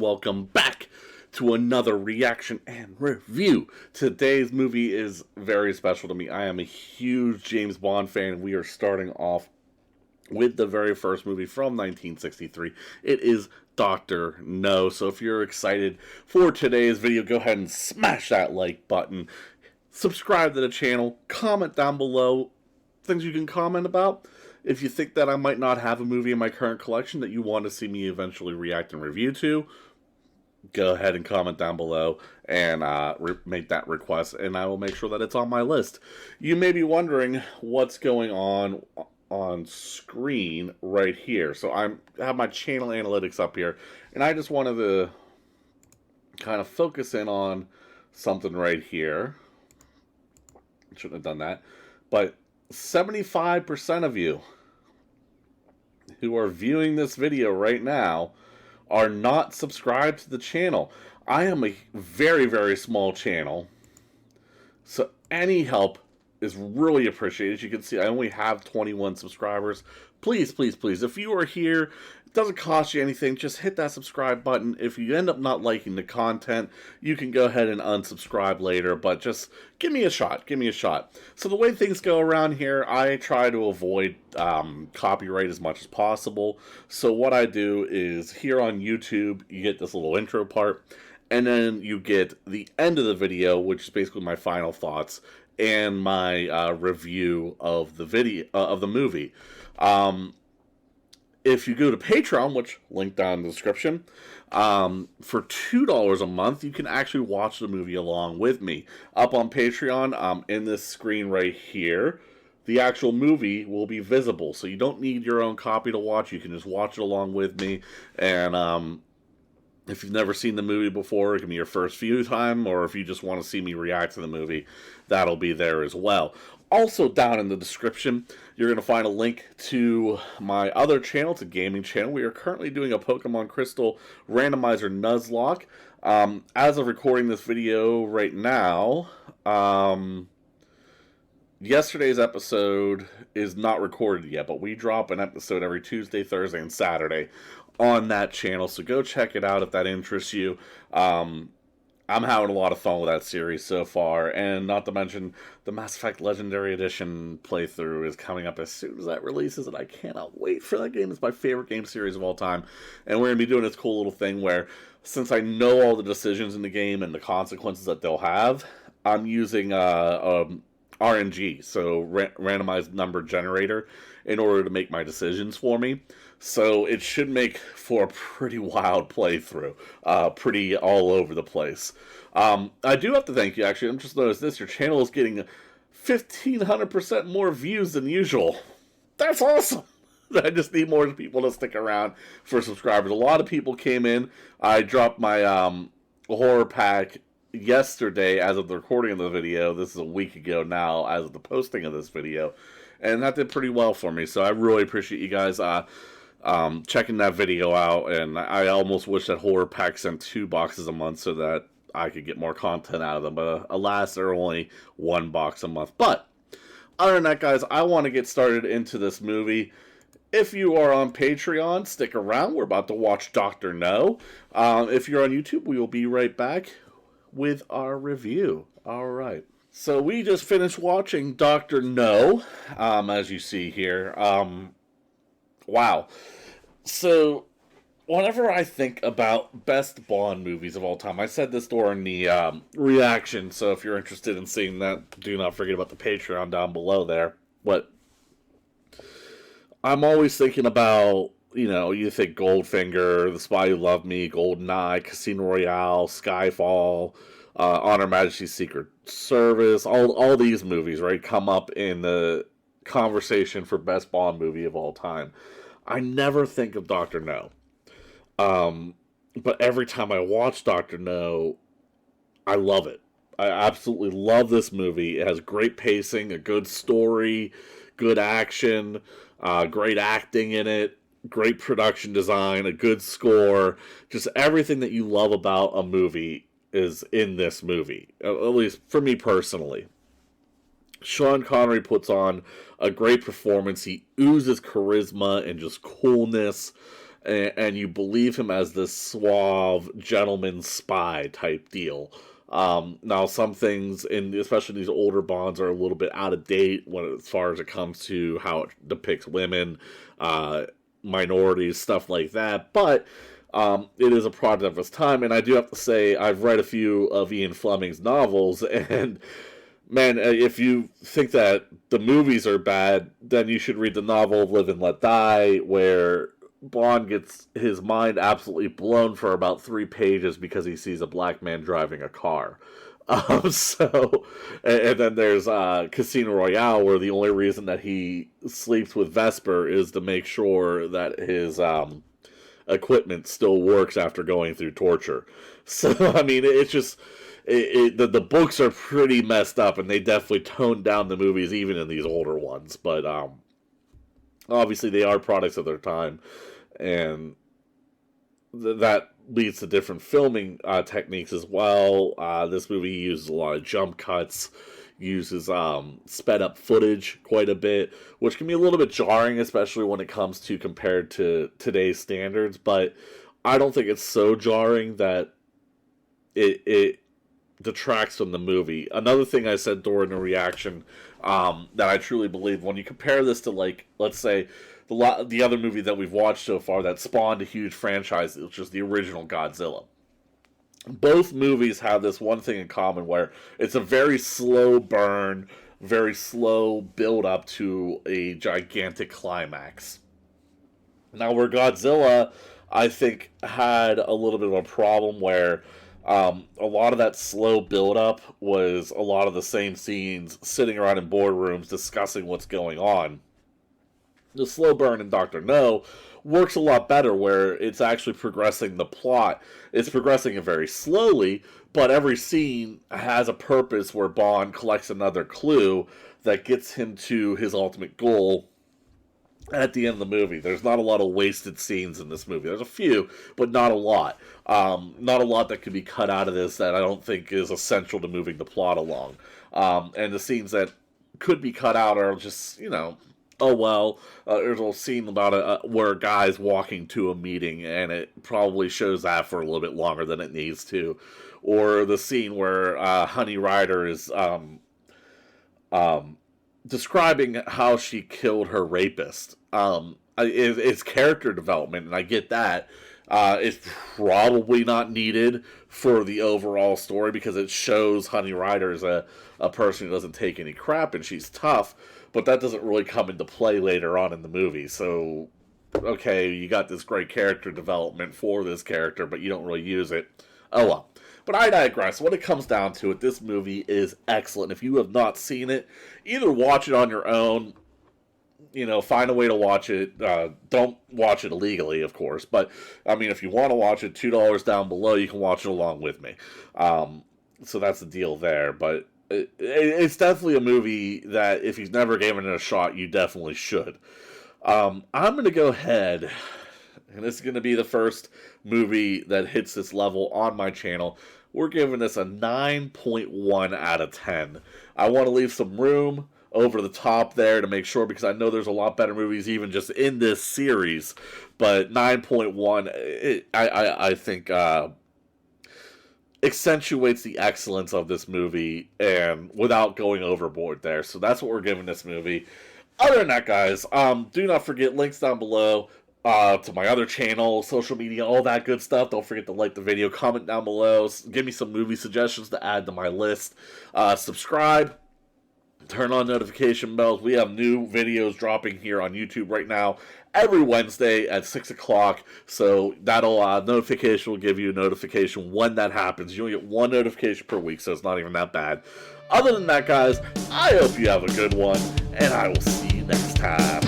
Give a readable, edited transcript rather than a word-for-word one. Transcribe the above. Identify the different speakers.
Speaker 1: and welcome back to another reaction and review. Today's movie is very special to me. I am a huge James Bond fan. We are starting off with the very first movie from 1963. It is Dr. No. So if you're excited for today's video, go ahead and smash that like button. Subscribe to the channel. Comment down below things you can comment about. If you think that I might not have a movie in my current collection that you want to see me eventually react and review to, go ahead and comment down below and make that request, and I will make sure that it's on my list. You may be wondering what's going on screen right here. So I have my channel analytics up here, and I just wanted to kind of focus in on something right here. Shouldn't have done that, but 75% of you who are viewing this video right now are not subscribed to the channel. I am a very, very small channel, so any help is really appreciated. As you can see, I only have 21 subscribers. Please, please, please, if you are here, it doesn't cost you anything. Just hit that subscribe button. If you end up not liking the content, you can go ahead and unsubscribe later, but just give me a shot. Give me a shot. So the way things go around here, I try to avoid copyright as much as possible. So what I do is here on YouTube, you get this little intro part, and then you get the end of the video, which is basically my final thoughts and my review of the video of the movie. If you go to Patreon, which linked down in the description, for $2 a month, you can actually watch the movie along with me. Up on Patreon, in this screen right here, the actual movie will be visible. So you don't need your own copy to watch. You can just watch it along with me. And if you've never seen the movie before, it can be your first view time, or if you just want to see me react to the movie, that'll be there as well. Also down in the description, you're going to find a link to my other channel. It's a gaming channel. We are currently doing a Pokemon Crystal Randomizer Nuzlocke. As of recording this video right now, yesterday's episode is not recorded yet, but we drop an episode every Tuesday, Thursday, and Saturday on that channel, so go check it out if that interests you. I'm having a lot of fun with that series so far, and not to mention the Mass Effect Legendary Edition playthrough is coming up as soon as that releases, and I cannot wait for that game. It's my favorite game series of all time, and we're going to be doing this cool little thing where, since I know all the decisions in the game and the consequences that they'll have, I'm using RNG, so randomized number generator, in order to make my decisions for me. So it should make for a pretty wild playthrough, pretty all over the place. I do have to thank you, actually. I'm just noticed this. Your channel is getting 1,500% more views than usual. That's awesome. I just need more people to stick around for subscribers. A lot of people came in. I dropped my horror pack yesterday as of the recording of the video. This is a week ago now as of the posting of this video, and that did pretty well for me, so I really appreciate you guys checking that video out. And I almost wish that horror pack sent 2 boxes a month so that I could get more content out of them, but alas, they're only 1 box a month. But other than that, guys, I want to get started into this movie. If you are on Patreon, stick around. We're about to watch Dr. No. If you're on YouTube, we will be right back with our review. Alright, so we just finished watching Dr. No, as you see here. Wow. So, whenever I think about best Bond movies of all time, I said this during the reaction, so if you're interested in seeing that, do not forget about the Patreon down below there. But I'm always thinking about, you know, you think Goldfinger, The Spy Who Loved Me, GoldenEye, Casino Royale, Skyfall, On Her Majesty's Secret Service, all these movies, right, come up in the conversation for best Bond movie of all time. I never think of Dr. No. But every time I watch Dr. No, I love it. I absolutely love this movie. It has great pacing, a good story, good action, great acting in it, great production design, a good score. Just everything that you love about a movie is in this movie, at least for me personally. Sean Connery puts on a great performance. He oozes charisma and just coolness. and you believe him as this suave gentleman spy type deal. Now, some things, especially these older Bonds, are a little bit out of date as far as it comes to how it depicts women, minorities, stuff like that. But it is a product of its time, and I do have to say I've read a few of Ian Fleming's novels, and man, if you think that the movies are bad, then you should read the novel Live and Let Die, where Bond gets his mind absolutely blown for about 3 pages because he sees a black man driving a car. And then there's Casino Royale, where the only reason that he sleeps with Vesper is to make sure that his equipment still works after going through torture. So, I mean, it's just... the books are pretty messed up, and they definitely toned down the movies even in these older ones. But obviously they are products of their time, and that leads to different filming techniques as well. This movie uses a lot of jump cuts, uses sped up footage quite a bit, which can be a little bit jarring, especially when it comes to compared to today's standards. But I don't think it's so jarring that it detracts from the movie. Another thing I said during the reaction that I truly believe, when you compare this to, like, let's say the other movie that we've watched so far that spawned a huge franchise, which is the original Godzilla. Both movies have this one thing in common, where it's a very slow burn, very slow build up to a gigantic climax. Now, where Godzilla, I think, had a little bit of a problem where a lot of that slow build-up was a lot of the same scenes sitting around in boardrooms discussing what's going on. The slow burn in Dr. No works a lot better, where it's actually progressing the plot. It's progressing it very slowly, but every scene has a purpose where Bond collects another clue that gets him to his ultimate goal at the end of the movie. There's not a lot of wasted scenes in this movie. There's a few, but not a lot. Not a lot that could be cut out of this that I don't think is essential to moving the plot along. And the scenes that could be cut out are just, oh well. There's a scene about where a guy's walking to a meeting, and it probably shows that for a little bit longer than it needs to. Or the scene where Honey Rider is describing how she killed her rapist. It's character development, and I get that. It's probably not needed for the overall story, because it shows Honey Rider as a person who doesn't take any crap, and she's tough, but that doesn't really come into play later on in the movie. So, okay, you got this great character development for this character, but you don't really use it. Oh well. But I digress. When it comes down to it, this movie is excellent. If you have not seen it, either watch it on your own, find a way to watch it. Don't watch it illegally, of course. But, I mean, if you want to watch it, $2 down below, you can watch it along with me. So that's the deal there. But it's definitely a movie that, if you've never given it a shot, you definitely should. I'm going to go ahead, and this is going to be the first movie that hits this level on my channel. We're giving this a 9.1 out of 10. I want to leave some room over the top there to make sure, because I know there's a lot better movies even just in this series. But 9.1, I think accentuates the excellence of this movie, and without going overboard there. So that's what we're giving this movie. Other than that, guys, do not forget, links down below to my other channel, social media, all that good stuff. Don't forget to like the video, comment down below, give me some movie suggestions to add to my list. Subscribe, turn on notification bells. We have new videos dropping here on YouTube right now every Wednesday at 6 o'clock. So that'll notification will give you a notification when that happens. You only get one notification per week, so it's not even that bad. Other than that, guys, I hope you have a good one, and I will see you next time.